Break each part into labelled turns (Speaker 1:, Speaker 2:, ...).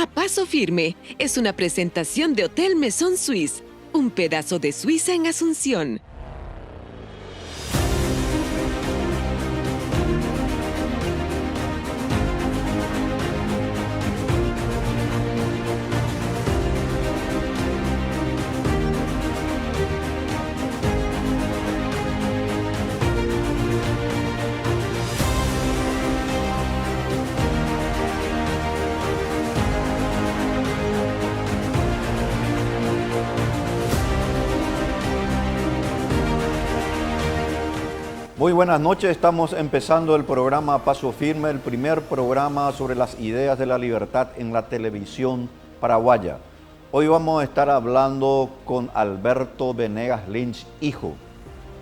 Speaker 1: A Paso Firme es una presentación de Hotel Maison Suisse, un pedazo de Suiza en Asunción.
Speaker 2: Muy buenas noches, estamos empezando el programa Paso Firme, el primer programa sobre las ideas de la libertad en la televisión paraguaya. Hoy vamos a estar hablando con Alberto Venegas Lynch, hijo,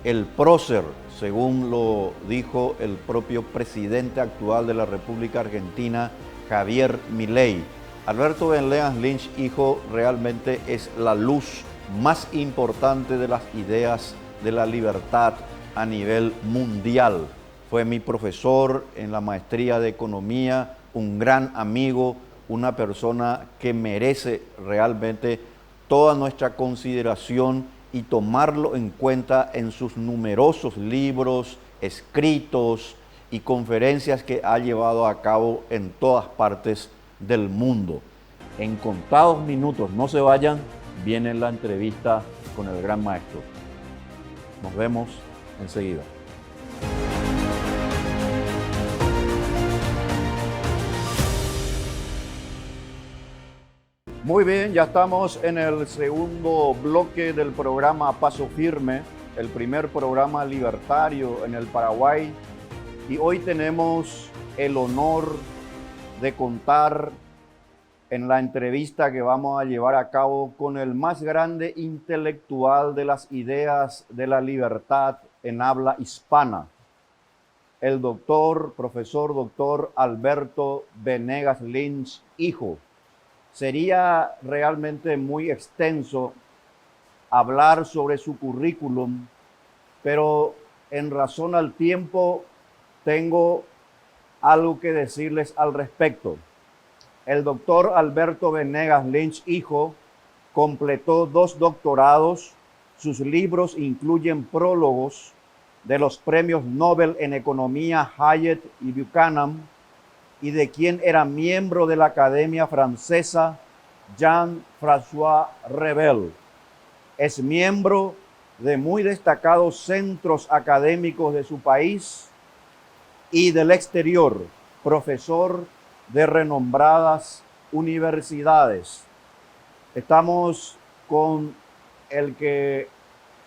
Speaker 2: el prócer, según lo dijo el propio presidente actual de la República Argentina, Javier Milei. Alberto Venegas Lynch, hijo, realmente es la luz más importante de las ideas de la libertad a nivel mundial. Fue mi profesor en la maestría de economía, un gran amigo, una persona que merece realmente toda nuestra consideración y tomarlo en cuenta en sus numerosos libros, escritos y conferencias que ha llevado a cabo en todas partes del mundo. En contados minutos, no se vayan, viene la entrevista con el gran maestro. Nos vemos enseguida. Muy bien, ya estamos en el segundo bloque del programa Paso Firme, el primer programa libertario en el Paraguay, y hoy tenemos el honor de contar en la entrevista que vamos a llevar a cabo con el más grande intelectual de las ideas de la libertad en habla hispana, el profesor doctor Alberto Venegas Lynch, hijo. Sería realmente muy extenso hablar sobre su currículum, pero en razón al tiempo tengo algo que decirles al respecto. El doctor Alberto Venegas Lynch, hijo, completó 2 doctorados. Sus libros incluyen prólogos de los premios Nobel en Economía Hyatt y Buchanan, y de quien era miembro de la Academia Francesa Jean-François Revel. Es miembro de muy destacados centros académicos de su país y del exterior, profesor de renombradas universidades. Estamos con el que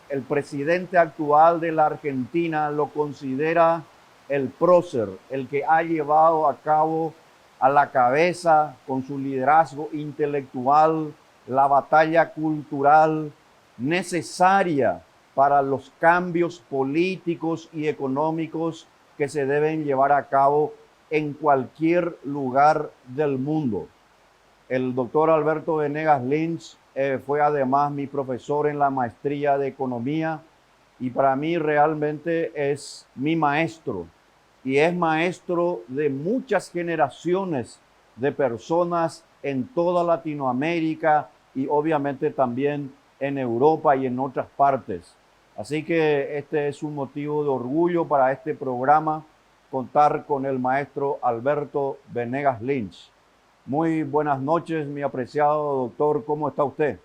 Speaker 2: el presidente actual de la Argentina lo considera el prócer, el que ha llevado a cabo a la cabeza con su liderazgo intelectual la batalla cultural necesaria para los cambios políticos y económicos que se deben llevar a cabo en cualquier lugar del mundo. El doctor Alberto Venegas Lynch fue además mi profesor en la maestría de economía y para mí realmente es mi maestro y es maestro de muchas generaciones de personas en toda Latinoamérica y obviamente también en Europa y en otras partes. Así que este es un motivo de orgullo para este programa, contar con el maestro Alberto Venegas Lynch. Muy buenas noches, mi apreciado doctor. ¿Cómo está usted?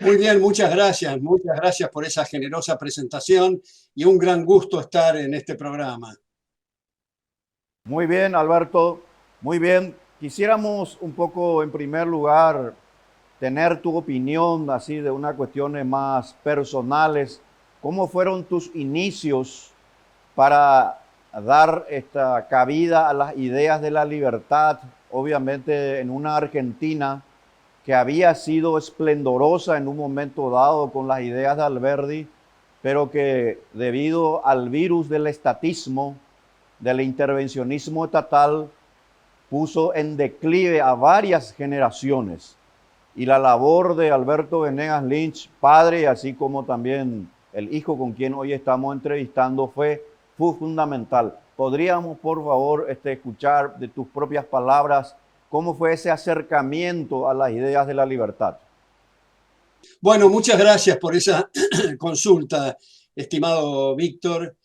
Speaker 3: Muy bien, muchas gracias por esa generosa presentación y un gran gusto estar en este programa.
Speaker 2: Muy bien, Alberto, muy bien. Quisiéramos un poco, en primer lugar, tener tu opinión así de unas cuestiones más personales. ¿Cómo fueron tus inicios para dar esta cabida a las ideas de la libertad, obviamente en una Argentina que había sido esplendorosa en un momento dado con las ideas de Alberdi, pero que debido al virus del estatismo, del intervencionismo estatal, puso en declive a varias generaciones? Y la labor de Alberto Venegas Lynch, padre, así como también el hijo con quien hoy estamos entrevistando, fue fundamental. ¿Podríamos, por favor, escuchar de tus propias palabras ¿Cómo fue ese acercamiento a las ideas de la libertad?
Speaker 3: Bueno, muchas gracias por esa consulta, estimado Víctor.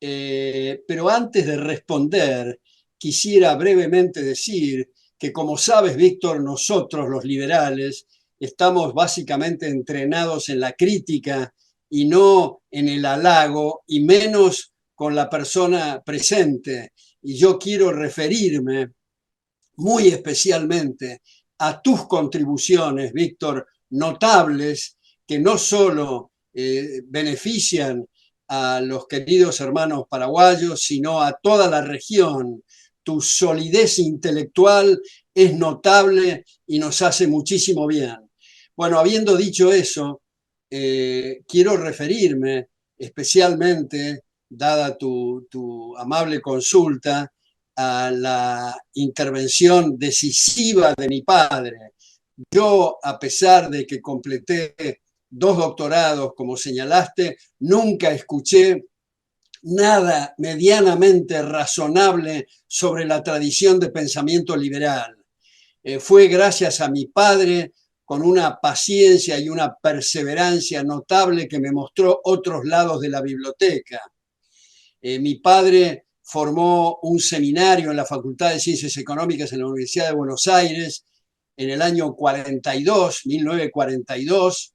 Speaker 3: Pero antes de responder, quisiera brevemente decir que, como sabes, Víctor, nosotros los liberales estamos básicamente entrenados en la crítica y no en el halago, y menos con la persona presente. Y yo quiero referirme muy especialmente a tus contribuciones, Víctor, notables, que no solo benefician a los queridos hermanos paraguayos, sino a toda la región. Tu solidez intelectual es notable y nos hace muchísimo bien. Bueno, habiendo dicho eso, quiero referirme especialmente, dada tu amable consulta, a la intervención decisiva de mi padre. Yo, a pesar de que completé 2 doctorados, como señalaste, nunca escuché nada medianamente razonable sobre la tradición de pensamiento liberal. Fue gracias a mi padre, con una paciencia y una perseverancia notable, que me mostró otros lados de la biblioteca. Mi padre formó un seminario en la Facultad de Ciencias Económicas en la Universidad de Buenos Aires en el año 42, 1942,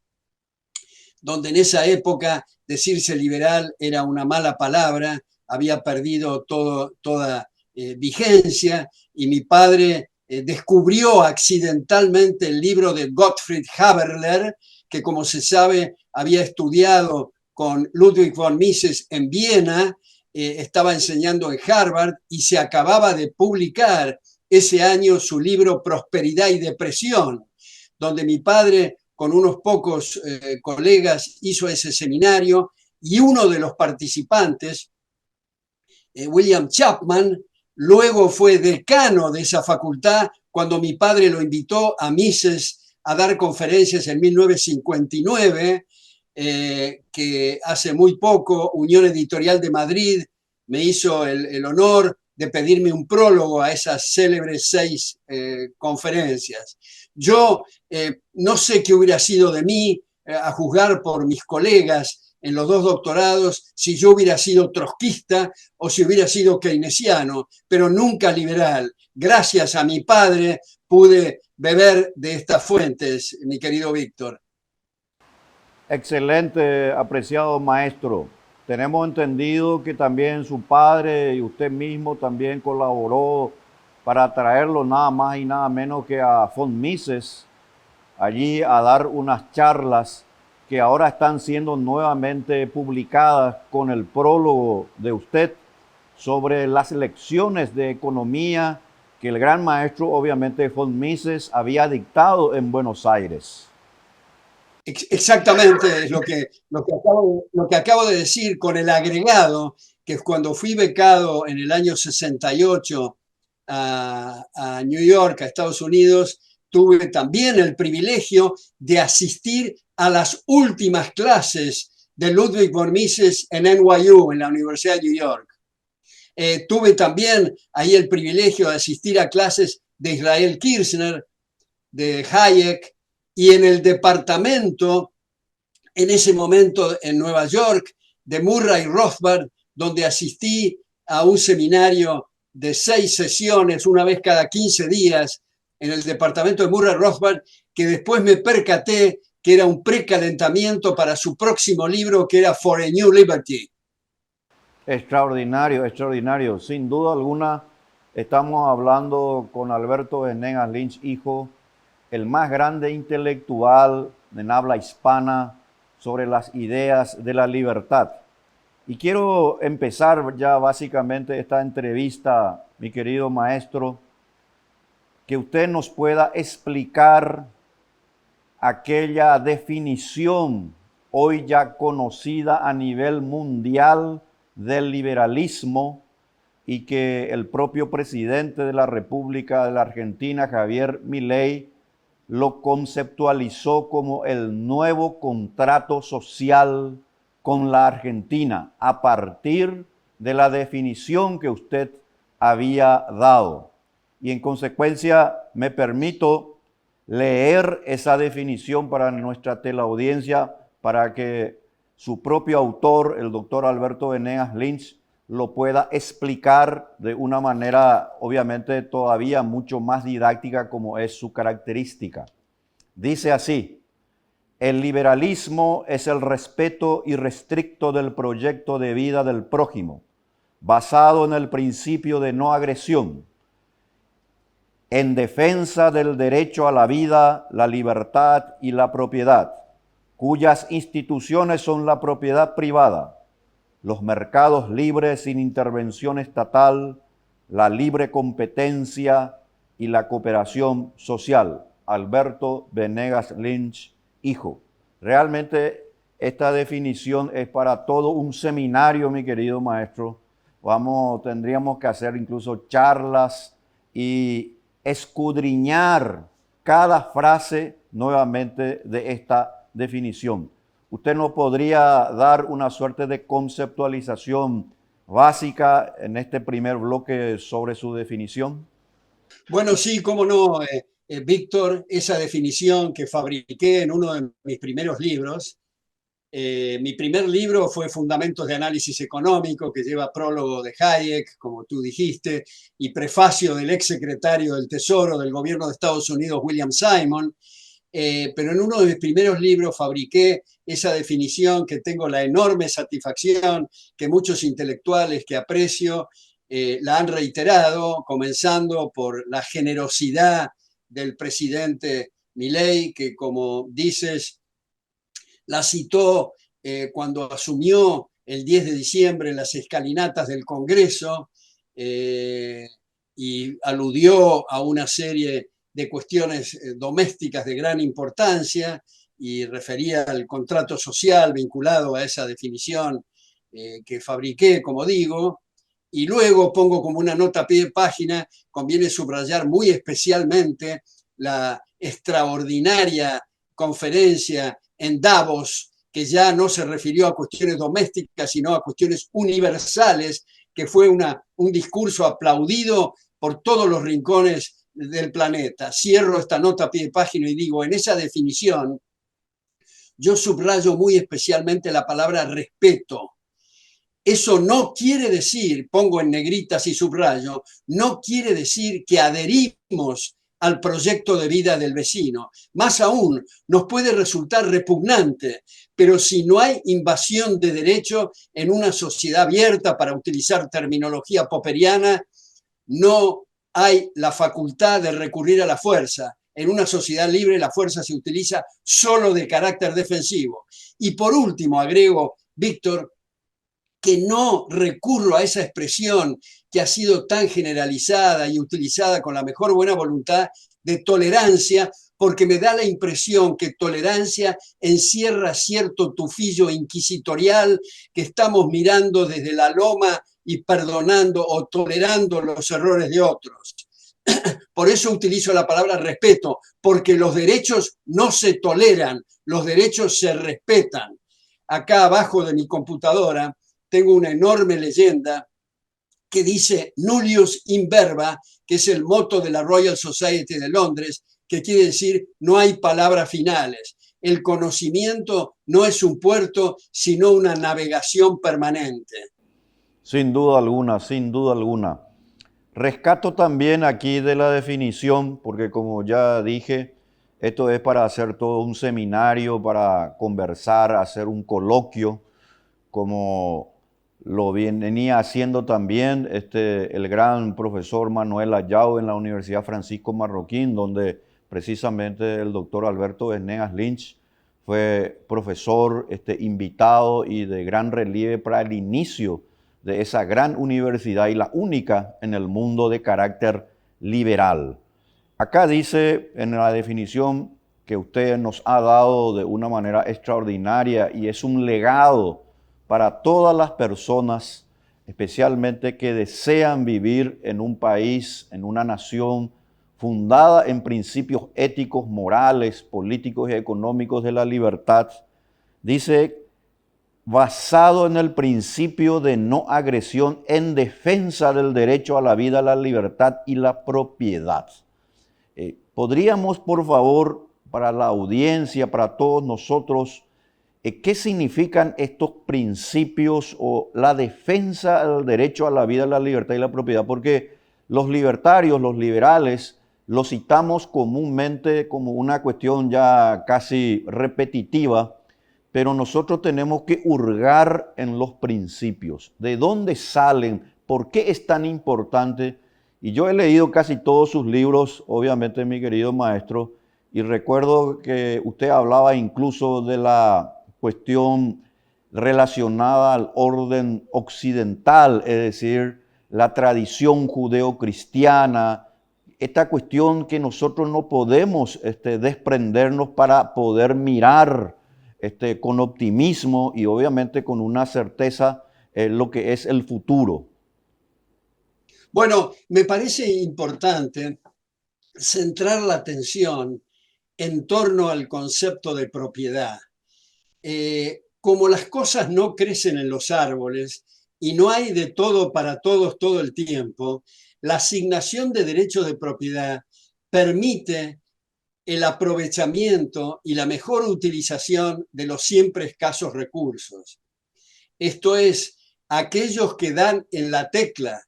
Speaker 3: donde en esa época decirse liberal era una mala palabra, había perdido toda vigencia, y mi padre descubrió accidentalmente el libro de Gottfried Haberler, que, como se sabe, había estudiado con Ludwig von Mises en Viena, estaba enseñando en Harvard y se acababa de publicar ese año su libro Prosperidad y Depresión, donde mi padre, con unos pocos colegas, hizo ese seminario, y uno de los participantes, William Chapman, luego fue decano de esa facultad cuando mi padre lo invitó a Mises a dar conferencias en 1959, que hace muy poco Unión Editorial de Madrid me hizo el honor de pedirme un prólogo a esas célebres 6 conferencias. Yo no sé qué hubiera sido de mí, a juzgar por mis colegas en los 2 doctorados, si yo hubiera sido trotskista o si hubiera sido keynesiano, pero nunca liberal. Gracias a mi padre pude beber de estas fuentes, mi querido Víctor.
Speaker 2: Excelente, apreciado maestro. Tenemos entendido que también su padre y usted mismo también colaboró para traerlo nada más y nada menos que a von Mises allí a dar unas charlas que ahora están siendo nuevamente publicadas con el prólogo de usted sobre las lecciones de economía que el gran maestro, obviamente, von Mises había dictado en Buenos Aires.
Speaker 3: Exactamente, es lo que acabo de decir, con el agregado que cuando fui becado en el año 68 a New York, a Estados Unidos, tuve también el privilegio de asistir a las últimas clases de Ludwig von Mises en NYU, en la Universidad de New York. Tuve también ahí el privilegio de asistir a clases de Israel Kirzner, de Hayek, y en el departamento, en ese momento en Nueva York, de Murray Rothbard, donde asistí a un seminario de 6 sesiones, una vez cada 15 días, en el departamento de Murray Rothbard, que después me percaté que era un precalentamiento para su próximo libro, que era For a New Liberty.
Speaker 2: Extraordinario, extraordinario. Sin duda alguna, estamos hablando con Alberto Venegas Lynch, hijo, el más grande intelectual en habla hispana sobre las ideas de la libertad. Y quiero empezar ya básicamente esta entrevista, mi querido maestro, que usted nos pueda explicar aquella definición hoy ya conocida a nivel mundial del liberalismo y que el propio presidente de la República de la Argentina, Javier Milei, lo conceptualizó como el nuevo contrato social con la Argentina, a partir de la definición que usted había dado. y en consecuencia me permito leer esa definición para nuestra teleaudiencia para que su propio autor, el doctor Alberto Venegas Lynch, lo pueda explicar de una manera obviamente todavía mucho más didáctica como es su característica. Dice así: el liberalismo es el respeto irrestricto del proyecto de vida del prójimo, basado en el principio de no agresión, en defensa del derecho a la vida, la libertad y la propiedad, cuyas instituciones son la propiedad privada, los mercados libres sin intervención estatal, la libre competencia y la cooperación social. Alberto Venegas Lynch, hijo. Realmente esta definición es para todo un seminario, mi querido maestro. Tendríamos que hacer incluso charlas y escudriñar cada frase nuevamente de esta definición. ¿Usted nos podría dar una suerte de conceptualización básica en este primer bloque sobre su definición?
Speaker 3: Bueno, sí, cómo no, Víctor, esa definición que fabriqué en uno de mis primeros libros. Mi primer libro fue Fundamentos de Análisis Económico, que lleva prólogo de Hayek, como tú dijiste, y prefacio del exsecretario del Tesoro del gobierno de Estados Unidos, William Simon. Pero en uno de mis primeros libros fabriqué esa definición que tengo la enorme satisfacción que muchos intelectuales que aprecio la han reiterado, comenzando por la generosidad del presidente Milei, que como dices, la citó cuando asumió el 10 de diciembre en las escalinatas del Congreso y aludió a una serie de cuestiones domésticas de gran importancia y refería al contrato social vinculado a esa definición que fabriqué, como digo. Y luego pongo como una nota a pie de página, conviene subrayar muy especialmente la extraordinaria conferencia en Davos, que ya no se refirió a cuestiones domésticas, sino a cuestiones universales, que fue un discurso aplaudido por todos los rincones del planeta. Cierro esta nota a pie de página y digo, en esa definición, yo subrayo muy especialmente la palabra respeto. Eso no quiere decir, pongo en negritas y subrayo, no quiere decir que adherimos al proyecto de vida del vecino. Más aún, nos puede resultar repugnante, pero si no hay invasión de derecho en una sociedad abierta, para utilizar terminología popperiana, no hay la facultad de recurrir a la fuerza. En una sociedad libre la fuerza se utiliza solo de carácter defensivo. Y por último, agrego, Víctor, que no recurro a esa expresión que ha sido tan generalizada y utilizada con la mejor buena voluntad de tolerancia, porque me da la impresión que tolerancia encierra cierto tufillo inquisitorial que estamos mirando desde la loma y perdonando o tolerando los errores de otros. Por eso utilizo la palabra respeto, porque los derechos no se toleran, los derechos se respetan. Acá abajo de mi computadora tengo una enorme leyenda que dice nullius in verba, que es el moto de la Royal Society de Londres, que quiere decir no hay palabras finales. El conocimiento no es un puerto, sino una navegación permanente.
Speaker 2: Sin duda alguna, sin duda alguna. Rescato también aquí de la definición, porque como ya dije, esto es para hacer todo un seminario, para conversar, hacer un coloquio, como lo venía haciendo también el gran profesor Manuel Ayau en la Universidad Francisco Marroquín, donde precisamente el doctor Alberto Venegas Lynch fue profesor invitado y de gran relieve para el inicio de esa gran universidad y la única en el mundo de carácter liberal. Acá dice en la definición que usted nos ha dado de una manera extraordinaria y es un legado para todas las personas, especialmente que desean vivir en un país, en una nación fundada en principios éticos, morales, políticos y económicos de la libertad. Dice basado en el principio de no agresión en defensa del derecho a la vida, la libertad y la propiedad. ¿Podríamos, por favor, para la audiencia, para todos nosotros, qué significan estos principios o la defensa del derecho a la vida, la libertad y la propiedad? Porque los libertarios, los liberales, lo citamos comúnmente como una cuestión ya casi repetitiva, pero nosotros tenemos que hurgar en los principios. ¿De dónde salen? ¿Por qué es tan importante? Y yo he leído casi todos sus libros, obviamente, mi querido maestro, y recuerdo que usted hablaba incluso de la cuestión relacionada al orden occidental, es decir, la tradición judeocristiana, esta cuestión que nosotros no podemos desprendernos para poder mirar con optimismo y obviamente con una certeza lo que es el futuro.
Speaker 3: Bueno, me parece importante centrar la atención en torno al concepto de propiedad. Como las cosas no crecen en los árboles y no hay de todo para todos todo el tiempo, la asignación de derecho de propiedad permite el aprovechamiento y la mejor utilización de los siempre escasos recursos. Esto es, aquellos que dan en la tecla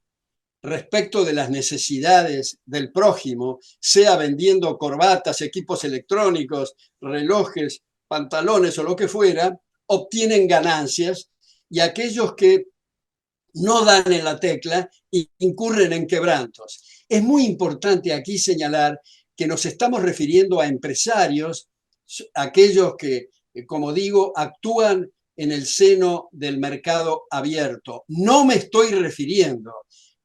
Speaker 3: respecto de las necesidades del prójimo, sea vendiendo corbatas, equipos electrónicos, relojes, pantalones o lo que fuera, obtienen ganancias, y aquellos que no dan en la tecla incurren en quebrantos. Es muy importante aquí señalar que nos estamos refiriendo a empresarios, aquellos que, como digo, actúan en el seno del mercado abierto. No me estoy refiriendo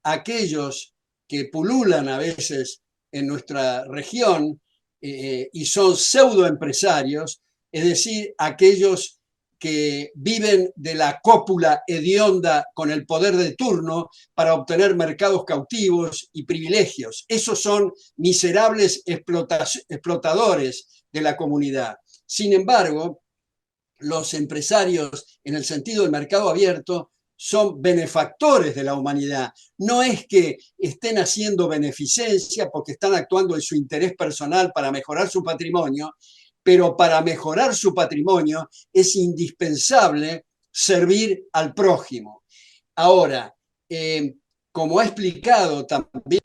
Speaker 3: a aquellos que pululan a veces en nuestra región y son pseudoempresarios, es decir, aquellos que viven de la cópula hedionda con el poder de turno para obtener mercados cautivos y privilegios. Esos son miserables explotadores de la comunidad. Sin embargo, los empresarios, en el sentido del mercado abierto, son benefactores de la humanidad. No es que estén haciendo beneficencia porque están actuando en su interés personal para mejorar su patrimonio, pero para mejorar su patrimonio es indispensable servir al prójimo. Ahora, como ha explicado también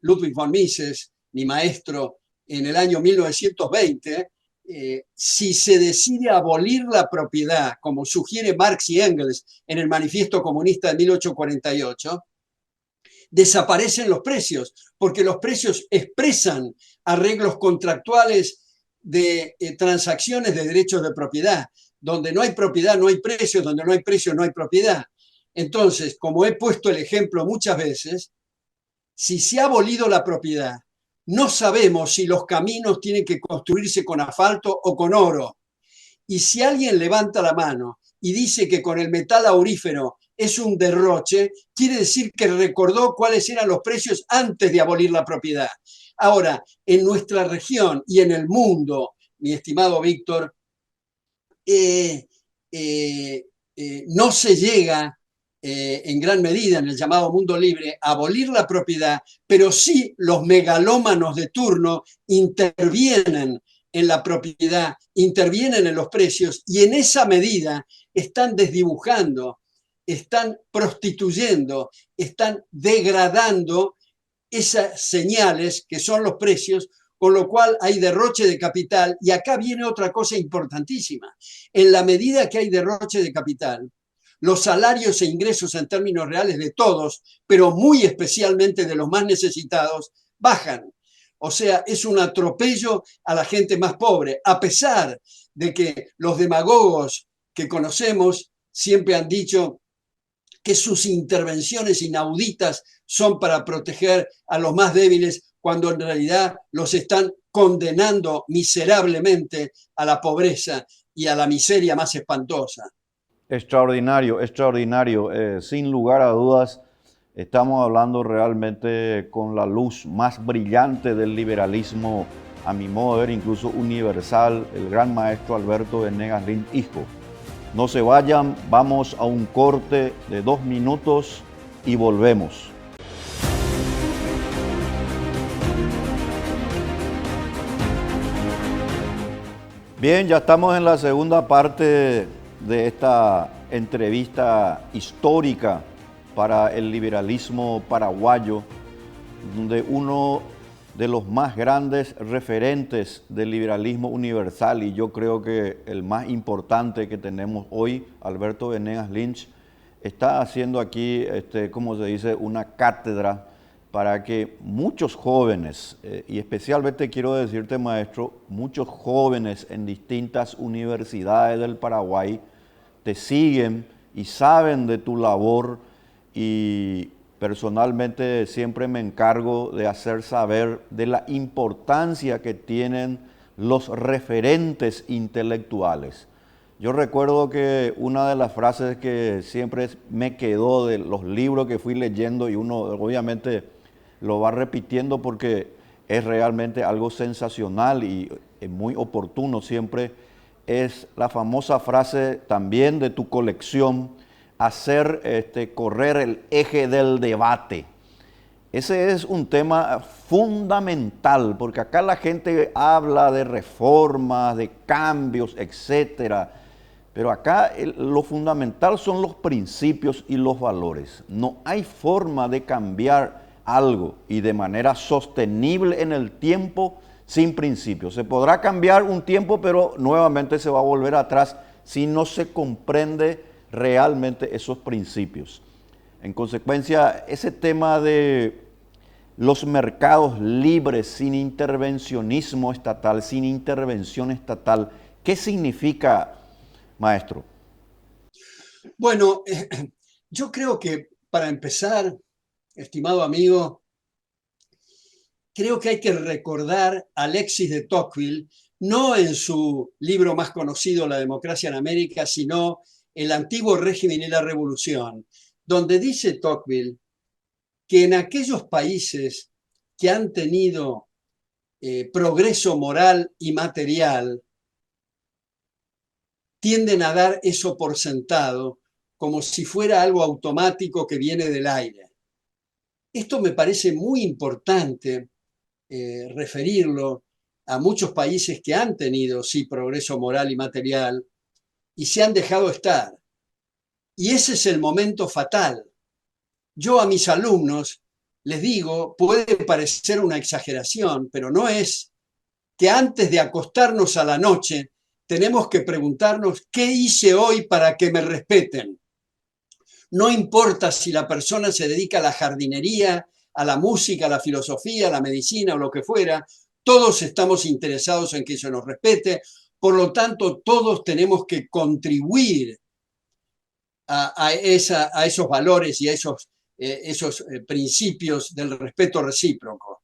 Speaker 3: Ludwig von Mises, mi maestro, en el año 1920, si se decide abolir la propiedad, como sugiere Marx y Engels en el Manifiesto Comunista de 1848, desaparecen los precios, porque los precios expresan arreglos contractuales de transacciones de derechos de propiedad. Donde no hay propiedad no hay precios, donde no hay precios no hay propiedad. Entonces, como he puesto el ejemplo muchas veces, si se ha abolido la propiedad, no sabemos si los caminos tienen que construirse con asfalto o con oro. Y si alguien levanta la mano y dice que con el metal aurífero es un derroche, quiere decir que recordó cuáles eran los precios antes de abolir la propiedad. Ahora, en nuestra región y en el mundo, mi estimado Víctor, no se llega en gran medida en el llamado mundo libre a abolir la propiedad, pero sí los megalómanos de turno intervienen en la propiedad, intervienen en los precios y en esa medida están desdibujando, están prostituyendo, están degradando esas señales que son los precios, con lo cual hay derroche de capital. Y acá viene otra cosa importantísima. En la medida que hay derroche de capital, los salarios e ingresos en términos reales de todos, pero muy especialmente de los más necesitados, bajan. O sea, es un atropello a la gente más pobre, a pesar de que los demagogos que conocemos siempre han dicho que sus intervenciones inauditas son para proteger a los más débiles, cuando en realidad los están condenando miserablemente a la pobreza y a la miseria más espantosa.
Speaker 2: Extraordinario, extraordinario. Sin lugar a dudas, estamos hablando realmente con la luz más brillante del liberalismo, a mi modo de ver, incluso universal, el gran maestro Alberto Venegas Lind, hijo. No se vayan, vamos a un corte de 2 minutos y volvemos. Bien, ya estamos en la segunda parte de esta entrevista histórica para el liberalismo paraguayo, donde uno de los más grandes referentes del liberalismo universal, y yo creo que el más importante que tenemos hoy, Alberto Venegas Lynch, está haciendo aquí, como se dice, una cátedra para que muchos jóvenes, y especialmente quiero decirte, maestro, muchos jóvenes en distintas universidades del Paraguay te siguen y saben de tu labor, y personalmente siempre me encargo de hacer saber de la importancia que tienen los referentes intelectuales. Yo recuerdo que una de las frases que siempre me quedó de los libros que fui leyendo, y uno obviamente lo va repitiendo porque es realmente algo sensacional y muy oportuno siempre, es la famosa frase también de tu colección: hacer correr el eje del debate. Ese es un tema fundamental, porque acá la gente habla de reformas, de cambios, etcétera, pero acá lo fundamental son los principios y los valores. No hay forma de cambiar algo y de manera sostenible en el tiempo sin principios. Se podrá cambiar un tiempo, pero nuevamente se va a volver atrás si no se comprende realmente esos principios. En consecuencia, ese tema de los mercados libres sin intervencionismo estatal, sin intervención estatal, ¿qué significa, maestro?
Speaker 3: Bueno, yo creo que para empezar, estimado amigo, creo que hay que recordar a Alexis de Tocqueville, no en su libro más conocido, La democracia en América, sino El antiguo régimen y la revolución, donde dice Tocqueville que en aquellos países que han tenido progreso moral y material, tienden a dar eso por sentado, como si fuera algo automático que viene del aire. Esto me parece muy importante referirlo a muchos países que han tenido, sí, progreso moral y material, y se han dejado estar. Y ese es el momento fatal. Yo a mis alumnos les digo, puede parecer una exageración, pero no es, que antes de acostarnos a la noche tenemos que preguntarnos qué hice hoy para que me respeten. No importa si la persona se dedica a la jardinería, a la música, a la filosofía, a la medicina o lo que fuera, todos estamos interesados en que se nos respete, por lo tanto todos tenemos que contribuir a esos valores y a esos principios del respeto recíproco.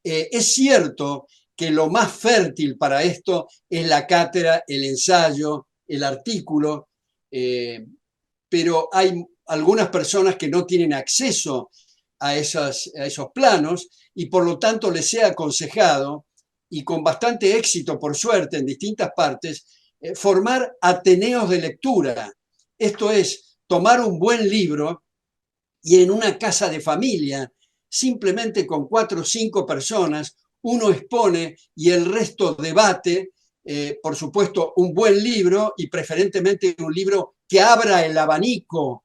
Speaker 3: Es cierto que lo más fértil para esto es la cátedra, el ensayo, el artículo, pero hay algunas personas que no tienen acceso a esos planos y por lo tanto les he aconsejado, y con bastante éxito por suerte en distintas partes, formar ateneos de lectura. Esto es, tomar un buen libro y en una casa de familia, simplemente con 4 o 5 personas, uno expone y el resto debate, por supuesto, un buen libro y preferentemente un libro que abra el abanico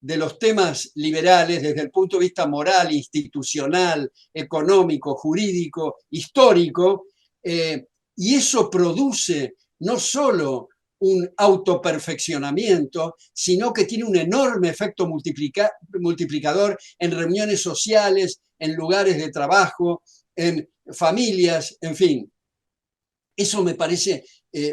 Speaker 3: de los temas liberales desde el punto de vista moral, institucional, económico, jurídico, histórico, y eso produce no solo un autoperfeccionamiento, sino que tiene un enorme efecto multiplicador en reuniones sociales, en lugares de trabajo, en familias, en fin. Eso me parece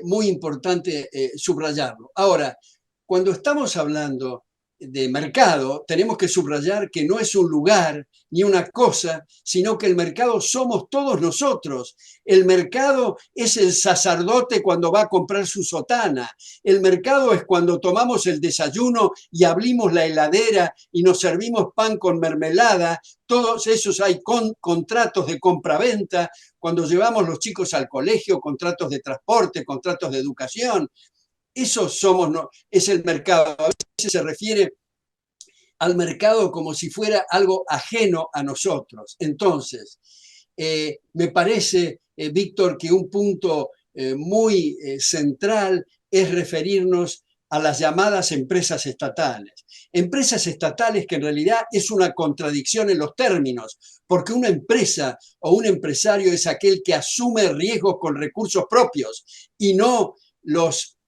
Speaker 3: muy importante subrayarlo. Ahora, cuando estamos hablando de mercado, tenemos que subrayar que no es un lugar ni una cosa, sino que el mercado somos todos nosotros. El mercado es el sacerdote cuando va a comprar su sotana. El mercado es cuando tomamos el desayuno y abrimos la heladera y nos servimos pan con mermelada. Todos esos hay contratos de compra-venta. Cuando llevamos los chicos al colegio, contratos de transporte, contratos de educación. Eso somos, no, es el mercado. A veces se refiere al mercado como si fuera algo ajeno a nosotros. Entonces, me parece, Víctor, que un punto muy central es referirnos a las llamadas empresas estatales. Empresas estatales que en realidad es una contradicción en los términos, porque una empresa o un empresario es aquel que asume riesgos con recursos propios y no los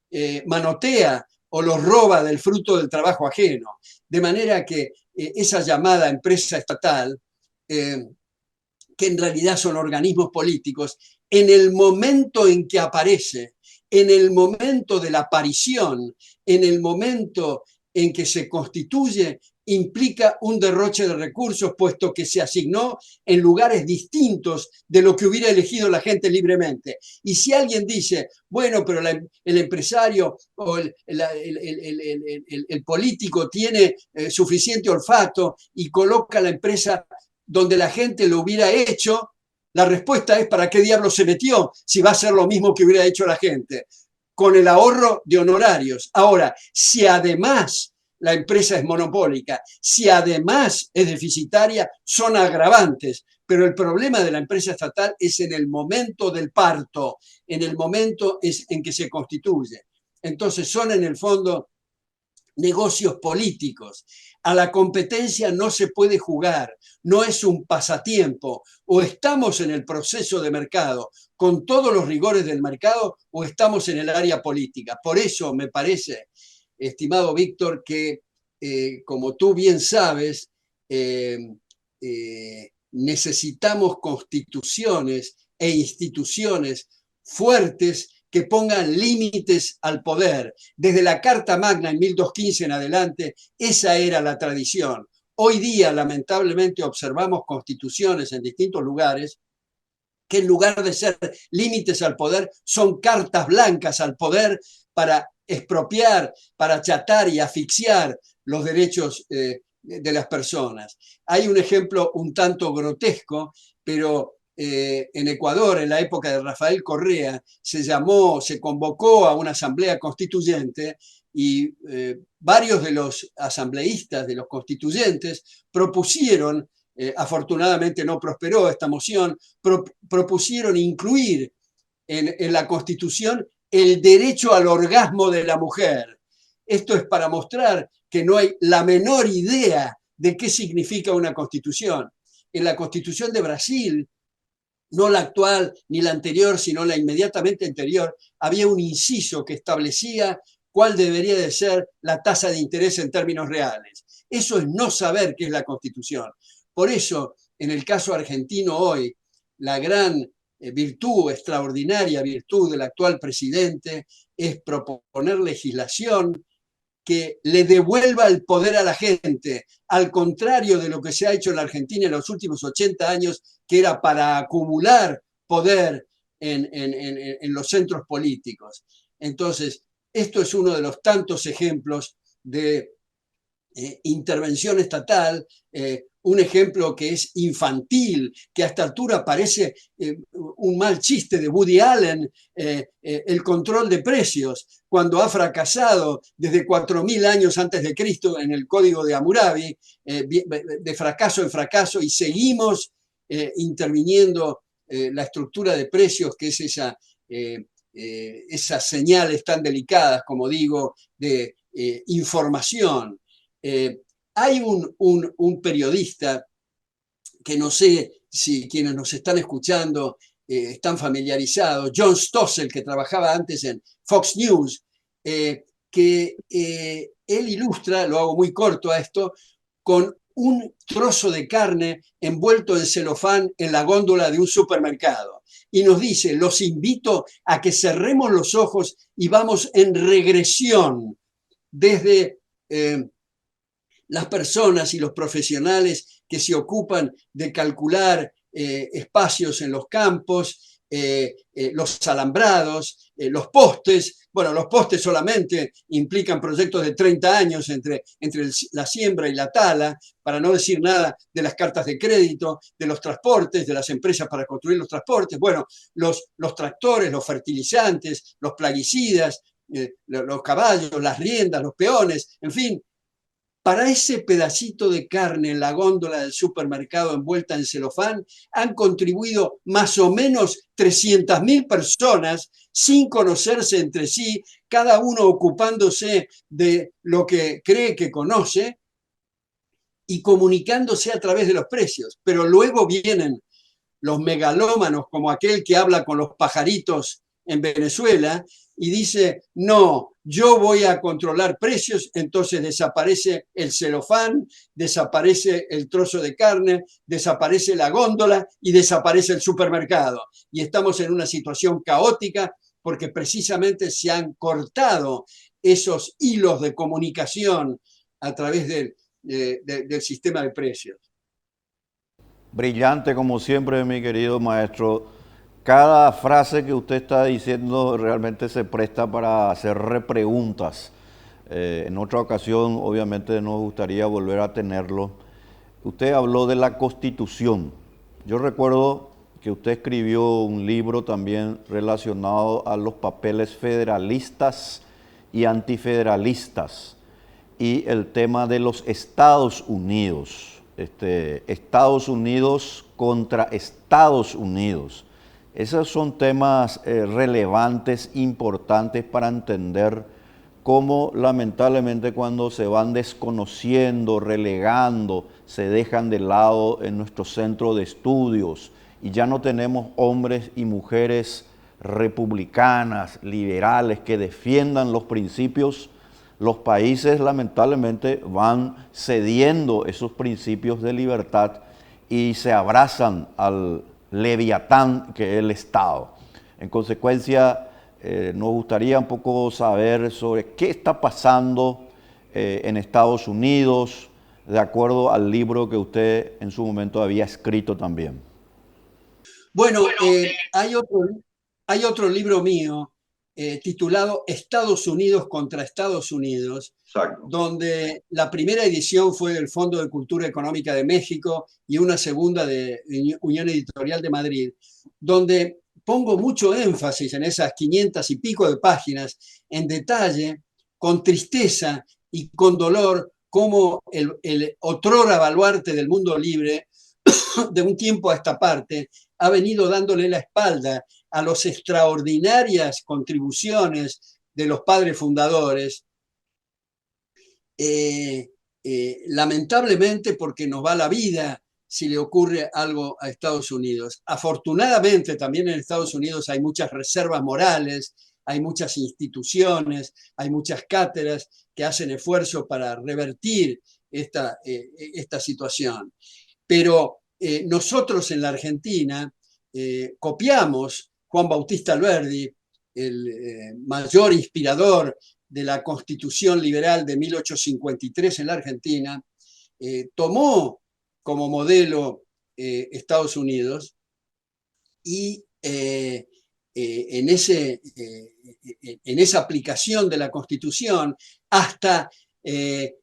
Speaker 3: manotea o los roba del fruto del trabajo ajeno. De manera que esa llamada empresa estatal, que en realidad son organismos políticos, en el momento en que aparece, en el momento de la aparición, en el momento en que se constituye, implica un derroche de recursos, puesto que se asignó en lugares distintos de lo que hubiera elegido la gente libremente. Y si alguien dice, bueno, pero el empresario o el político tiene suficiente olfato y coloca la empresa donde la gente lo hubiera hecho, la respuesta es ¿para qué diablos se metió si va a ser lo mismo que hubiera hecho la gente? Con el ahorro de honorarios. Ahora, si además la empresa es monopólica, si además es deficitaria, son agravantes. Pero el problema de la empresa estatal es en el momento del parto, en el momento en que se constituye. Entonces son en el fondo negocios políticos. A la competencia no se puede jugar, no es un pasatiempo. O estamos en el proceso de mercado con todos los rigores del mercado o estamos en el área política. Por eso me parece, estimado Víctor, que como tú bien sabes, necesitamos constituciones e instituciones fuertes que pongan límites al poder. Desde la Carta Magna en 1215 en adelante, esa era la tradición. Hoy día, lamentablemente, observamos constituciones en distintos lugares que en lugar de ser límites al poder, son cartas blancas al poder para expropiar, para achatar y asfixiar los derechos de las personas. Hay un ejemplo un tanto grotesco, pero en Ecuador, en la época de Rafael Correa, se convocó a una asamblea constituyente y varios de los asambleístas, de los constituyentes, propusieron, afortunadamente no prosperó esta moción, propusieron incluir en la Constitución el derecho al orgasmo de la mujer. Esto es para mostrar que no hay la menor idea de qué significa una constitución. En la Constitución de Brasil, no la actual ni la anterior, sino la inmediatamente anterior, había un inciso que establecía cuál debería de ser la tasa de interés en términos reales. Eso es no saber qué es la Constitución. Por eso, en el caso argentino hoy, la gran virtud, extraordinaria virtud del actual presidente es proponer legislación que le devuelva el poder a la gente, al contrario de lo que se ha hecho en la Argentina en los últimos 80 años, que era para acumular poder en los centros políticos. Entonces, esto es uno de los tantos ejemplos de intervención estatal, un ejemplo que es infantil, que a esta altura parece un mal chiste de Woody Allen, el control de precios, cuando ha fracasado desde 4000 años antes de Cristo en el Código de Hammurabi, de fracaso en fracaso, y seguimos interviniendo la estructura de precios, que es esas señales tan delicadas, como digo, de información. Hay un periodista que no sé si quienes nos están escuchando están familiarizados, John Stossel, que trabajaba antes en Fox News, que él ilustra, lo hago muy corto a esto, con un trozo de carne envuelto en celofán en la góndola de un supermercado. Y nos dice, los invito a que cerremos los ojos y vamos en regresión desde las personas y los profesionales que se ocupan de calcular espacios en los campos, los alambrados, los postes. Bueno, los postes solamente implican proyectos de 30 años entre la siembra y la tala, para no decir nada de las cartas de crédito, de los transportes, de las empresas para construir los transportes. Bueno, los tractores, los fertilizantes, los plaguicidas, los caballos, las riendas, los peones, en fin. Para ese pedacito de carne en la góndola del supermercado envuelta en celofán han contribuido más o menos 300.000 personas sin conocerse entre sí, cada uno ocupándose de lo que cree que conoce y comunicándose a través de los precios. Pero luego vienen los megalómanos, como aquel que habla con los pajaritos en Venezuela y dice, no, yo voy a controlar precios, entonces desaparece el celofán, desaparece el trozo de carne, desaparece la góndola y desaparece el supermercado. Y estamos en una situación caótica porque precisamente se han cortado esos hilos de comunicación a través del sistema de precios.
Speaker 2: Brillante como siempre, mi querido maestro. Cada frase que usted está diciendo realmente se presta para hacer repreguntas. En otra ocasión, obviamente, nos gustaría volver a tenerlo. Usted habló de la Constitución. Yo recuerdo que usted escribió un libro también relacionado a los papeles federalistas y antifederalistas y el tema de los Estados Unidos. Estados Unidos contra Estados Unidos. Esos son temas relevantes, importantes para entender cómo lamentablemente cuando se van desconociendo, relegando, se dejan de lado en nuestro centro de estudios y ya no tenemos hombres y mujeres republicanas, liberales, que defiendan los principios. Los países lamentablemente van cediendo esos principios de libertad y se abrazan al leviatán que es el Estado. En consecuencia, nos gustaría un poco saber sobre qué está pasando en Estados Unidos, de acuerdo al libro que usted en su momento había escrito también.
Speaker 3: Bueno, hay otro libro mío titulado Estados Unidos contra Estados Unidos,
Speaker 2: Exacto.
Speaker 3: donde la primera edición fue del Fondo de Cultura Económica de México y una segunda de Unión Editorial de Madrid, donde pongo mucho énfasis en esas 500 y pico de páginas, en detalle, con tristeza y con dolor, cómo el otrora baluarte del mundo libre, de un tiempo a esta parte, ha venido dándole la espalda a las extraordinarias contribuciones de los padres fundadores, lamentablemente porque nos va la vida si le ocurre algo a Estados Unidos. Afortunadamente también en Estados Unidos hay muchas reservas morales, hay muchas instituciones, hay muchas cátedras que hacen esfuerzo para revertir esta situación. Pero nosotros en la Argentina copiamos Juan Bautista Alberdi, el mayor inspirador de la Constitución Liberal de 1853 en la Argentina, tomó como modelo Estados Unidos y en esa aplicación de la Constitución hasta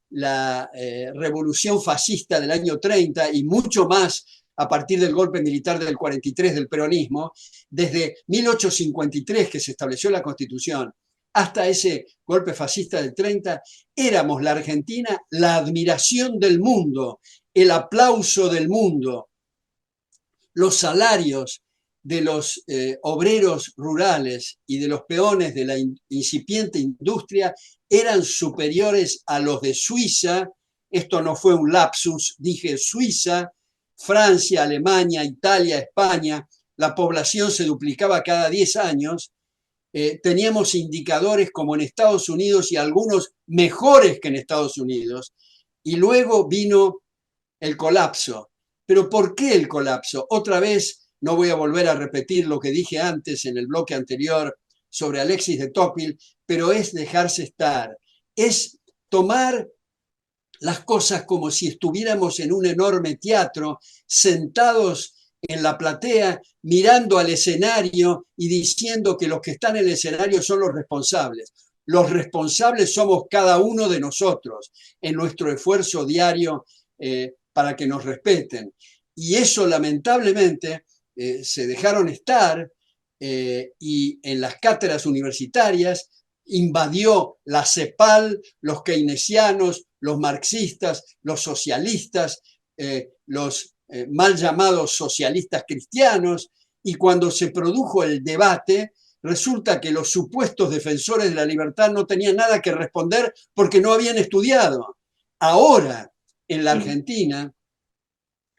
Speaker 3: la revolución fascista del año 30 y mucho más a partir del golpe militar del 43 del peronismo, desde 1853 que se estableció la Constitución hasta ese golpe fascista del 30, éramos la Argentina la admiración del mundo, el aplauso del mundo. Los salarios de los obreros rurales y de los peones de la incipiente industria eran superiores a los de Suiza. Esto no fue un lapsus, dije Suiza, Francia, Alemania, Italia, España. La población se duplicaba cada 10 años. Teníamos indicadores como en Estados Unidos y algunos mejores que en Estados Unidos. Y luego vino el colapso. ¿Pero por qué el colapso? Otra vez, no voy a volver a repetir lo que dije antes en el bloque anterior sobre Alexis de Tocqueville, pero es dejarse estar, es tomar las cosas como si estuviéramos en un enorme teatro, sentados en la platea, mirando al escenario y diciendo que los que están en el escenario son los responsables. Los responsables somos cada uno de nosotros en nuestro esfuerzo diario para que nos respeten. Y eso lamentablemente se dejaron estar y en las cátedras universitarias invadió la CEPAL, los keynesianos, los marxistas, los socialistas, los mal llamados socialistas cristianos, y cuando se produjo el debate, resulta que los supuestos defensores de la libertad no tenían nada que responder porque no habían estudiado. Ahora, en la Argentina,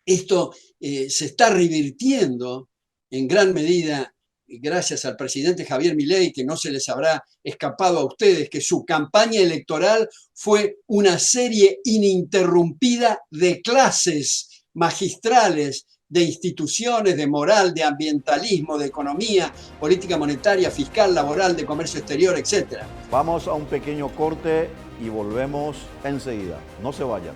Speaker 3: esto se está revirtiendo en gran medida gracias al presidente Javier Milei, que no se les habrá escapado a ustedes, que su campaña electoral fue una serie ininterrumpida de clases magistrales, de instituciones, de moral, de ambientalismo, de economía, política monetaria, fiscal, laboral, de comercio exterior, etc.
Speaker 2: Vamos a un pequeño corte y volvemos enseguida. No se vayan.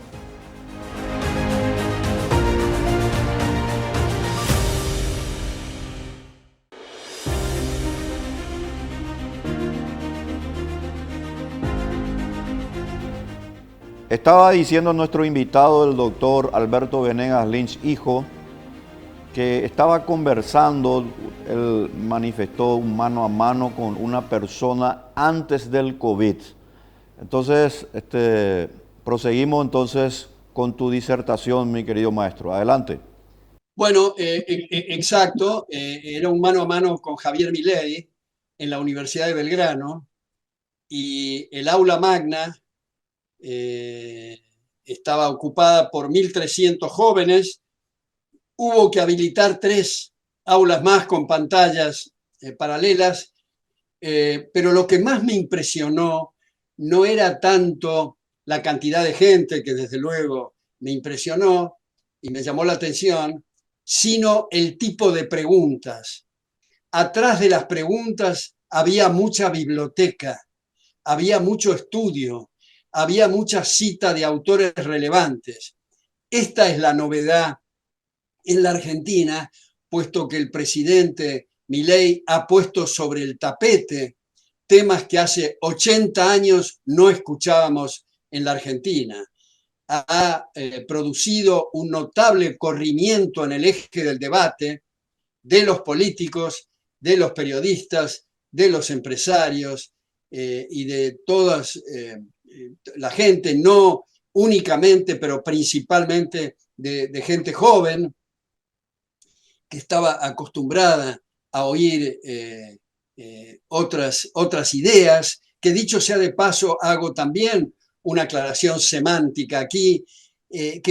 Speaker 2: Estaba diciendo nuestro invitado, el doctor Alberto Venegas Lynch, hijo, que estaba conversando, él manifestó un mano a mano con una persona antes del COVID. Entonces, proseguimos entonces con tu disertación, mi querido maestro. Adelante.
Speaker 3: Bueno, exacto, era un mano a mano con Javier Milei en la Universidad de Belgrano, y el aula magna estaba ocupada por 1.300 jóvenes. Hubo que habilitar 3 aulas más con pantallas paralelas, pero lo que más me impresionó no era tanto la cantidad de gente, que desde luego me impresionó y me llamó la atención, sino el tipo de preguntas. Atrás de las preguntas había mucha biblioteca, había mucho estudio, había mucha cita de autores relevantes. Esta es la novedad en la Argentina, puesto que el presidente Milei ha puesto sobre el tapete temas que hace 80 años no escuchábamos en la Argentina. Ha producido un notable corrimiento en el eje del debate de los políticos, de los periodistas, de los empresarios y de toda la gente, no únicamente, pero principalmente de gente joven que estaba acostumbrada a oír otras ideas, que dicho sea de paso, hago también una aclaración semántica aquí, que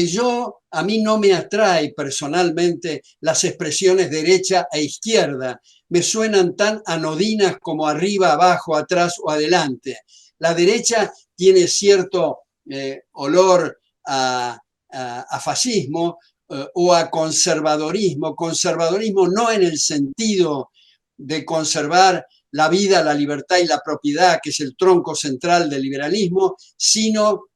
Speaker 3: a mí no me atrae personalmente las expresiones derecha e izquierda, me suenan tan anodinas como arriba, abajo, atrás o adelante. La derecha tiene cierto olor a fascismo o a conservadorismo no en el sentido de conservar la vida, la libertad y la propiedad, que es el tronco central del liberalismo, sino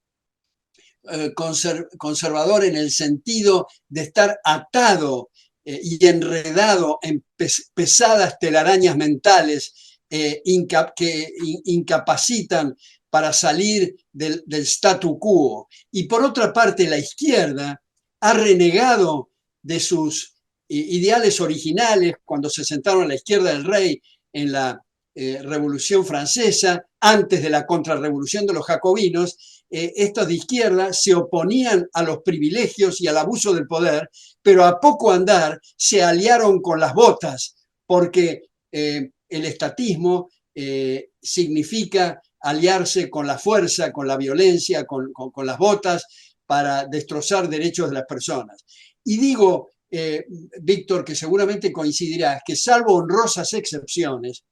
Speaker 3: conservador en el sentido de estar atado y enredado en pesadas telarañas mentales que incapacitan para salir del statu quo. Y por otra parte, la izquierda ha renegado de sus ideales originales cuando se sentaron a la izquierda del rey en la Revolución Francesa, antes de la contrarrevolución de los jacobinos. Estos de izquierda se oponían a los privilegios y al abuso del poder, pero a poco andar se aliaron con las botas, porque el estatismo significa aliarse con la fuerza, con la violencia, con las botas, para destrozar derechos de las personas. Y digo, Víctor, que seguramente coincidirás, que salvo honrosas excepciones,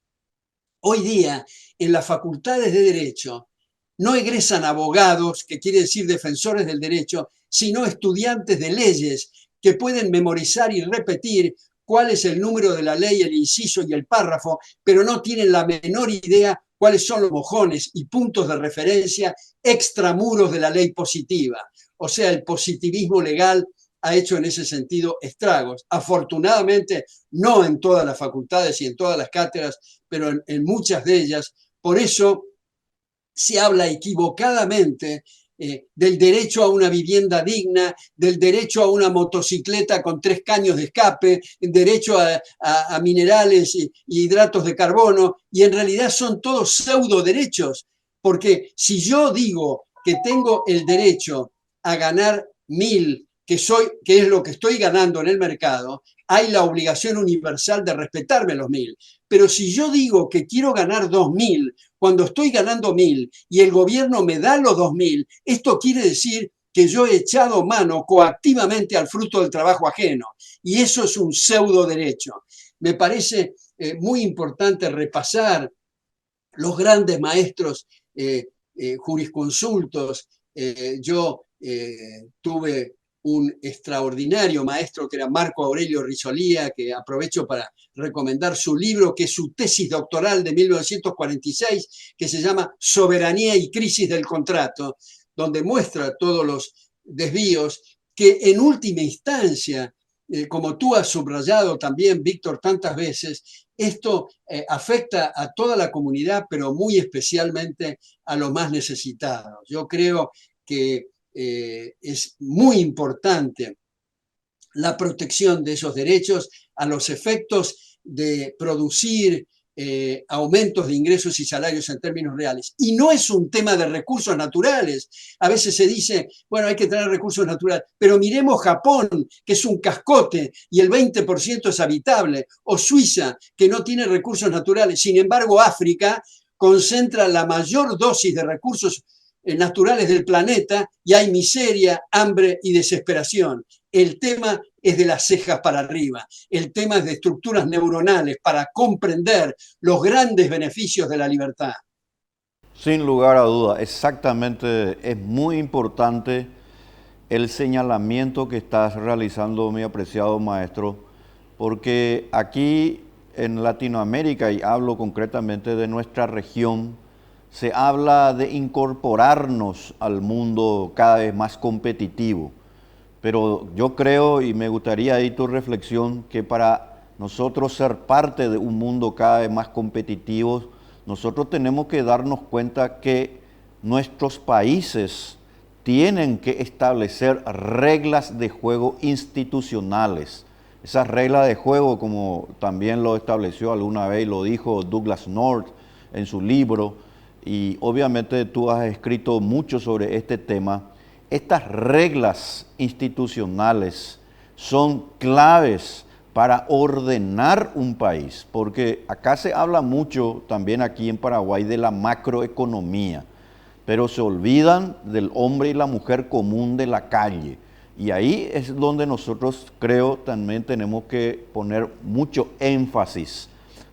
Speaker 3: hoy día en las facultades de Derecho no egresan abogados, que quiere decir defensores del derecho, sino estudiantes de leyes que pueden memorizar y repetir cuál es el número de la ley, el inciso y el párrafo, pero no tienen la menor idea cuáles son los mojones y puntos de referencia extramuros de la ley positiva. O sea, el positivismo legal ha hecho en ese sentido estragos. Afortunadamente, no en todas las facultades y en todas las cátedras, pero en muchas de ellas. Por eso se habla equivocadamente del derecho a una vivienda digna, del derecho a una motocicleta con 3 caños de escape, el derecho a minerales y hidratos de carbono, y en realidad son todos pseudo derechos, porque si yo digo que tengo el derecho a ganar 1.000, que es lo que estoy ganando en el mercado, hay la obligación universal de respetarme los 1.000. Pero si yo digo que quiero ganar 2.000, cuando estoy ganando 1.000 y el gobierno me da los 2.000, esto quiere decir que yo he echado mano coactivamente al fruto del trabajo ajeno. Y eso es un pseudo derecho. Me parece muy importante repasar los grandes maestros jurisconsultos. Yo tuve un extraordinario maestro que era Marco Aurelio Risolía, que aprovecho para recomendar su libro, que es su tesis doctoral de 1946, que se llama Soberanía y crisis del contrato, donde muestra todos los desvíos que en última instancia, como tú has subrayado también, Víctor, tantas veces, esto afecta a toda la comunidad, pero muy especialmente a los más necesitados. Yo creo que es muy importante la protección de esos derechos a los efectos de producir aumentos de ingresos y salarios en términos reales. Y no es un tema de recursos naturales. A veces se dice, bueno, hay que tener recursos naturales, pero miremos Japón, que es un cascote y el 20% es habitable, o Suiza, que no tiene recursos naturales. Sin embargo, África concentra la mayor dosis de recursos naturales del planeta y hay miseria, hambre y desesperación. El tema es de las cejas para arriba, el tema es de estructuras neuronales para comprender los grandes beneficios de la libertad.
Speaker 2: Sin lugar a duda, exactamente, es muy importante el señalamiento que estás realizando, mi apreciado maestro, porque aquí en Latinoamérica, y hablo concretamente de nuestra región, se habla de incorporarnos al mundo cada vez más competitivo. Pero yo creo, y me gustaría ahí tu reflexión, que para nosotros ser parte de un mundo cada vez más competitivo, nosotros tenemos que darnos cuenta que nuestros países tienen que establecer reglas de juego institucionales. Esas reglas de juego, como también lo estableció alguna vez, lo dijo Douglas North en su libro, y obviamente tú has escrito mucho sobre este tema. Estas reglas institucionales son claves para ordenar un país, porque acá se habla mucho, también aquí en Paraguay, de la macroeconomía, pero se olvidan del hombre y la mujer común de la calle. Y ahí es donde nosotros creo también tenemos que poner mucho énfasis,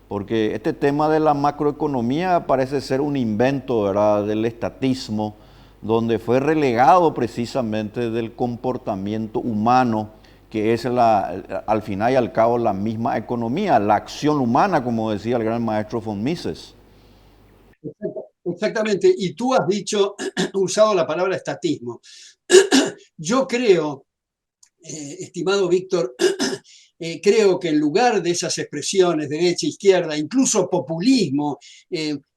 Speaker 2: porque este tema de la macroeconomía parece ser un invento, ¿verdad?, del estatismo, donde fue relegado precisamente del comportamiento humano, que es al final y al cabo la misma economía, la acción humana, como decía el gran maestro von Mises.
Speaker 3: Exactamente, y tú has dicho, usado la palabra estatismo. Yo creo, estimado Víctor, creo que en lugar de esas expresiones derecha, izquierda, incluso populismo,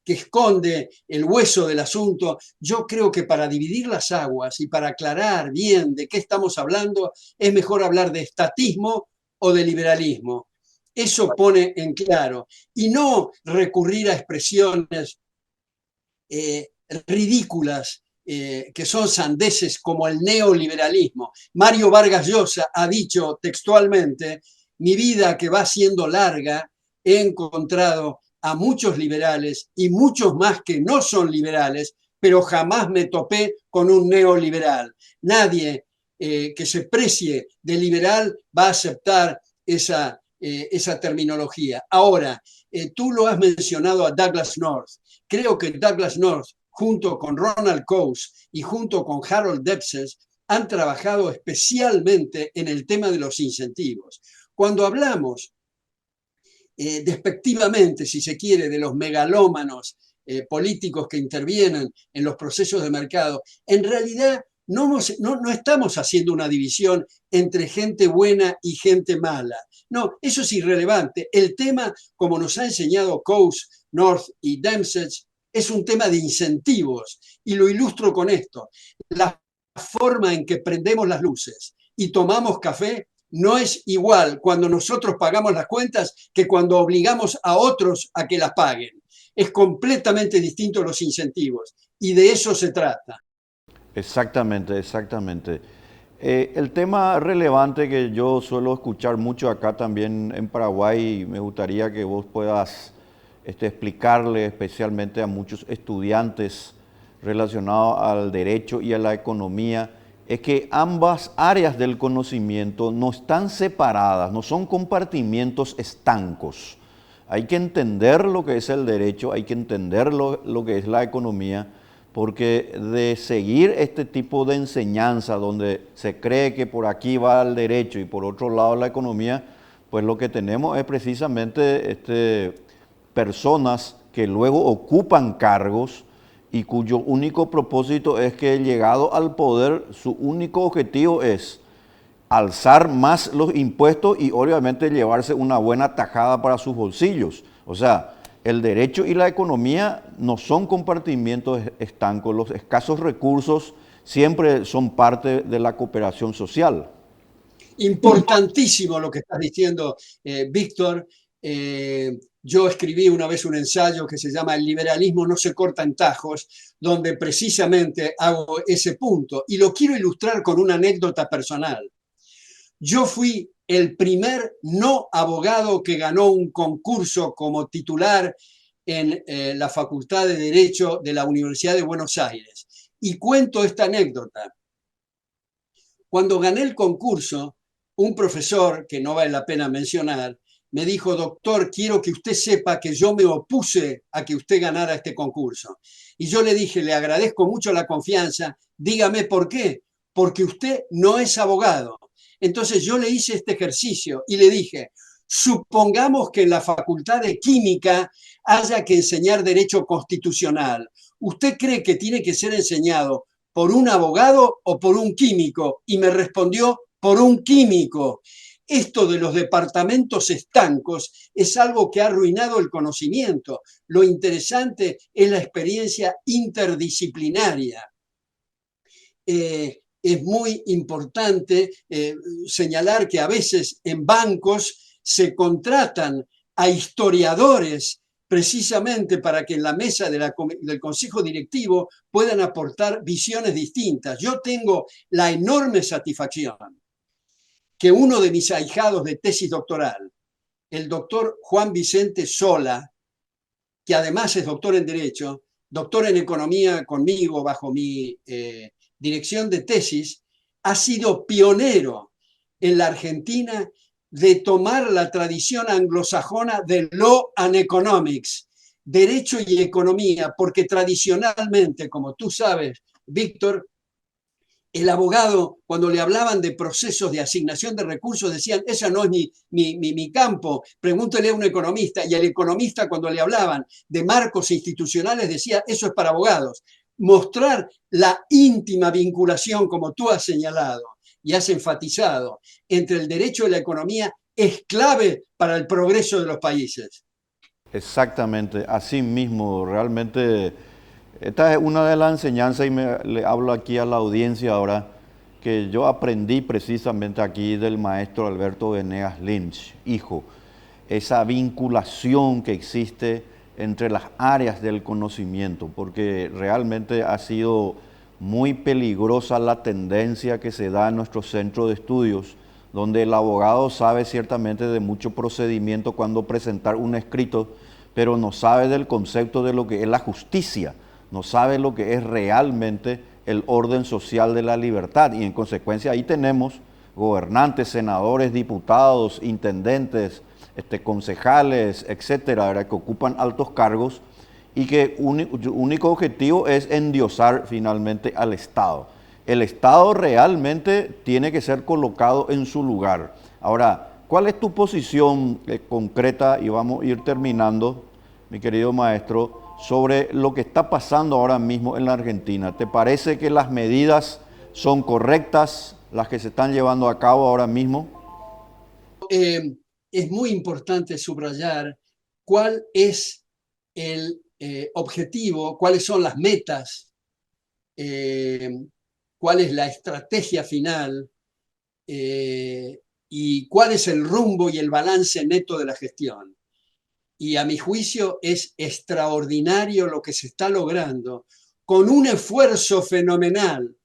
Speaker 3: que esconde el hueso del asunto, yo creo que para dividir las aguas y para aclarar bien de qué estamos hablando, es mejor hablar de estatismo o de liberalismo. Eso pone en claro, y no recurrir a expresiones ridículas, que son sandeces como el neoliberalismo. Mario Vargas Llosa ha dicho textualmente, mi vida que va siendo larga, he encontrado a muchos liberales y muchos más que no son liberales, pero jamás me topé con un neoliberal. Nadie que se precie de liberal va a aceptar esa terminología. Ahora, tú lo has mencionado a Douglas North. Creo que Douglas North, junto con Ronald Coase y junto con Harold Debses, han trabajado especialmente en el tema de los incentivos. Cuando hablamos despectivamente, si se quiere, de los megalómanos políticos que intervienen en los procesos de mercado, en realidad no estamos haciendo una división entre gente buena y gente mala. No, eso es irrelevante. El tema, como nos ha enseñado Coase, North y Debses, es un tema de incentivos. Y lo ilustro con esto. La forma en que prendemos las luces y tomamos café no es igual cuando nosotros pagamos las cuentas que cuando obligamos a otros a que las paguen. Es completamente distinto los incentivos y de eso se trata.
Speaker 2: Exactamente, exactamente. El tema relevante que yo suelo escuchar mucho acá también en Paraguay, me gustaría que vos puedas explicarle especialmente a muchos estudiantes relacionados al derecho y a la economía, es que ambas áreas del conocimiento no están separadas, no son compartimientos estancos. Hay que entender lo que es el derecho, hay que entender lo que es la economía, porque de seguir este tipo de enseñanza donde se cree que por aquí va el derecho y por otro lado la economía, pues lo que tenemos es precisamente personas que luego ocupan cargos y cuyo único propósito es que llegado al poder, su único objetivo es alzar más los impuestos y obviamente llevarse una buena tajada para sus bolsillos. O sea, el derecho y la economía no son compartimientos estancos, los escasos recursos siempre son parte de la cooperación social.
Speaker 3: Importantísimo lo que estás diciendo, Víctor. Yo escribí una vez un ensayo que se llama El liberalismo no se corta en tajos, donde precisamente hago ese punto y lo quiero ilustrar con una anécdota personal. Yo fui el primer no abogado que ganó un concurso como titular en la Facultad de Derecho de la Universidad de Buenos Aires. Y cuento esta anécdota. Cuando gané el concurso, un profesor, que no vale la pena mencionar, me dijo: doctor, quiero que usted sepa que yo me opuse a que usted ganara este concurso. Y yo le dije: le agradezco mucho la confianza, dígame por qué. Porque usted no es abogado. Entonces yo le hice este ejercicio y le dije: supongamos que en la Facultad de Química haya que enseñar derecho constitucional. ¿Usted cree que tiene que ser enseñado por un abogado o por un químico? Y me respondió: por un químico. Esto de los departamentos estancos es algo que ha arruinado el conocimiento. Lo interesante es la experiencia interdisciplinaria. Es muy importante señalar que a veces en bancos se contratan a historiadores precisamente para que en la mesa del consejo directivo puedan aportar visiones distintas. Yo tengo la enorme satisfacción que uno de mis ahijados de tesis doctoral, el doctor Juan Vicente Sola, que además es doctor en Derecho, doctor en Economía conmigo bajo mi dirección de tesis, ha sido pionero en la Argentina de tomar la tradición anglosajona de Law and Economics, Derecho y Economía, porque tradicionalmente, como tú sabes, Víctor, el abogado, cuando le hablaban de procesos de asignación de recursos, decían: ese no es mi campo, pregúntele a un economista. Y el economista, cuando le hablaban de marcos institucionales, decía: eso es para abogados. Mostrar la íntima vinculación, como tú has señalado y has enfatizado, entre el derecho y la economía es clave para el progreso de los países.
Speaker 2: Exactamente, así mismo, realmente esta es una de las enseñanzas y le hablo aquí a la audiencia ahora, que yo aprendí precisamente aquí del maestro Alberto Venegas Lynch, hijo, esa vinculación que existe entre las áreas del conocimiento, porque realmente ha sido muy peligrosa la tendencia que se da en nuestro centro de estudios, donde el abogado sabe ciertamente de mucho procedimiento cuando presentar un escrito, pero no sabe del concepto de lo que es la justicia, no sabe lo que es realmente el orden social de la libertad, y en consecuencia ahí tenemos gobernantes, senadores, diputados, intendentes, concejales, etcétera, ¿verdad?, que ocupan altos cargos y que único objetivo es endiosar finalmente al Estado. El Estado realmente tiene que ser colocado en su lugar. Ahora, ¿cuál es tu posición concreta? Y vamos a ir terminando, mi querido maestro, sobre lo que está pasando ahora mismo en la Argentina. ¿Te parece que las medidas son correctas, las que se están llevando a cabo ahora mismo?
Speaker 3: Es muy importante subrayar cuál es el objetivo, cuáles son las metas, cuál es la estrategia final y cuál es el rumbo y el balance neto de la gestión. Y a mi juicio es extraordinario lo que se está logrando con un esfuerzo fenomenal,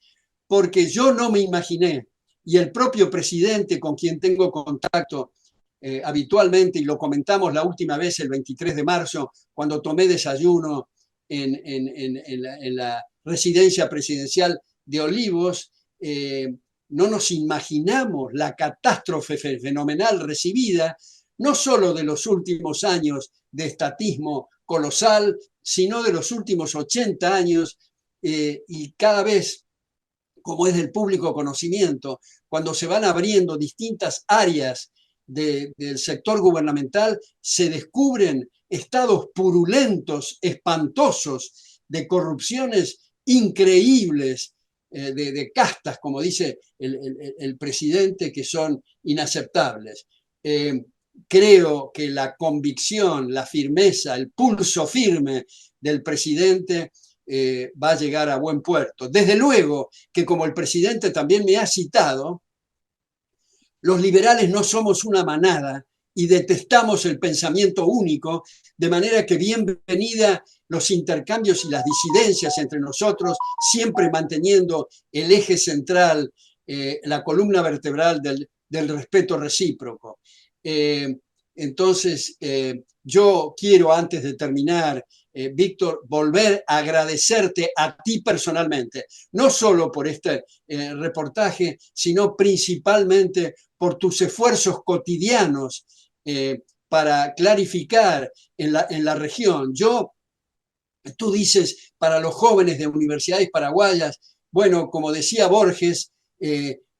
Speaker 3: porque yo no me imaginé, y el propio presidente con quien tengo contacto habitualmente, y lo comentamos la última vez el 23 de marzo, cuando tomé desayuno en la residencia presidencial de Olivos, no nos imaginamos la catástrofe fenomenal recibida, no solo de los últimos años de estatismo colosal, sino de los últimos 80 años, y cada vez, como es del público conocimiento, cuando se van abriendo distintas áreas del sector gubernamental, se descubren estados purulentos, espantosos, de corrupciones increíbles, de castas, como dice el presidente, que son inaceptables. Creo que la convicción, la firmeza, el pulso firme del presidente va a llegar a buen puerto. Desde luego que, como el presidente también me ha citado, los liberales no somos una manada y detestamos el pensamiento único, de manera que bienvenida los intercambios y las disidencias entre nosotros, siempre manteniendo el eje central, la columna vertebral del respeto recíproco. Entonces, yo quiero, antes de terminar, Víctor, volver a agradecerte a ti personalmente, no solo por este reportaje, sino principalmente por tus esfuerzos cotidianos para clarificar en la región. Tú dices, para los jóvenes de universidades paraguayas, bueno, como decía Borges,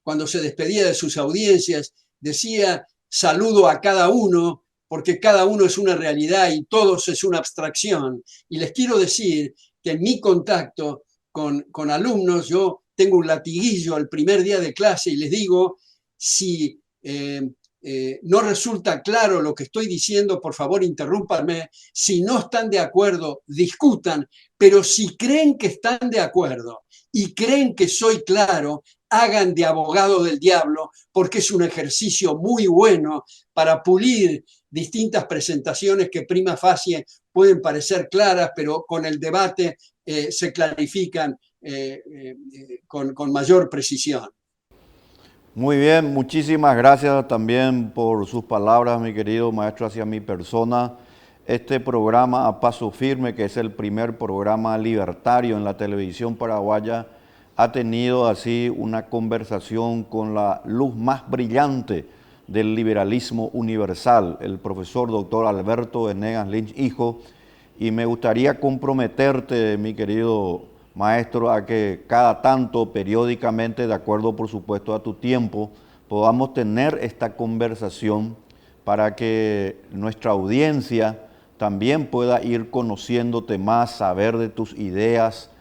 Speaker 3: cuando se despedía de sus audiencias, decía: saludo a cada uno, porque cada uno es una realidad y todos es una abstracción. Y les quiero decir que en mi contacto con alumnos, yo tengo un latiguillo al primer día de clase y les digo: si no resulta claro lo que estoy diciendo, por favor interrúmpanme. Si no están de acuerdo, discutan, pero si creen que están de acuerdo y creen que soy claro, hagan de abogado del diablo, porque es un ejercicio muy bueno para pulir distintas presentaciones que prima facie pueden parecer claras, pero con el debate se clarifican con mayor precisión.
Speaker 2: Muy bien, muchísimas gracias también por sus palabras, mi querido maestro, hacia mi persona. Este programa A Paso Firme, que es el primer programa libertario en la televisión paraguaya, ha tenido así una conversación con la luz más brillante del liberalismo universal, el profesor doctor Alberto Venegas Lynch, hijo, y me gustaría comprometerte, mi querido maestro, a que cada tanto, periódicamente, de acuerdo por supuesto a tu tiempo, podamos tener esta conversación para que nuestra audiencia también pueda ir conociéndote más, saber de tus ideas,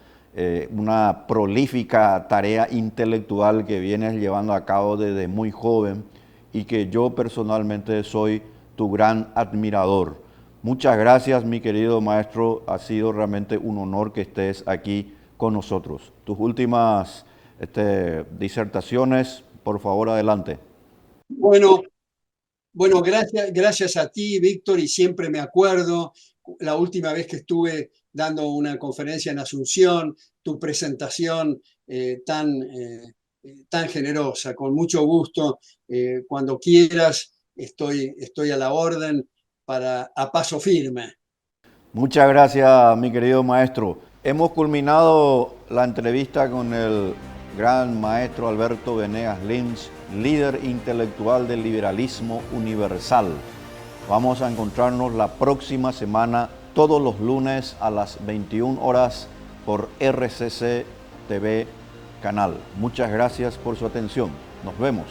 Speaker 2: una prolífica tarea intelectual que vienes llevando a cabo desde muy joven y que yo personalmente soy tu gran admirador. Muchas gracias, mi querido maestro, ha sido realmente un honor que estés aquí con nosotros. Tus últimas disertaciones, por favor, adelante.
Speaker 3: Bueno, gracias a ti, Víctor, y siempre me acuerdo la última vez que estuve dando una conferencia en Asunción, tu presentación tan generosa, con mucho gusto. Cuando quieras, estoy a la orden para A Paso Firme.
Speaker 2: Muchas gracias, mi querido maestro. Hemos culminado la entrevista con el gran maestro Alberto Venegas Lynch, líder intelectual del liberalismo universal. Vamos a encontrarnos la próxima semana, todos los lunes a las 21 horas por RCC TV canal. Muchas gracias por su atención. Nos vemos.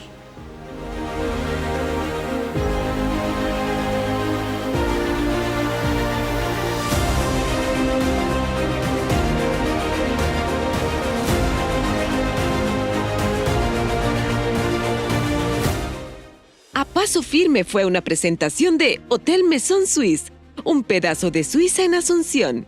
Speaker 1: A Paso Firme fue una presentación de Hotel Maison Suisse, un pedazo de Suiza en Asunción.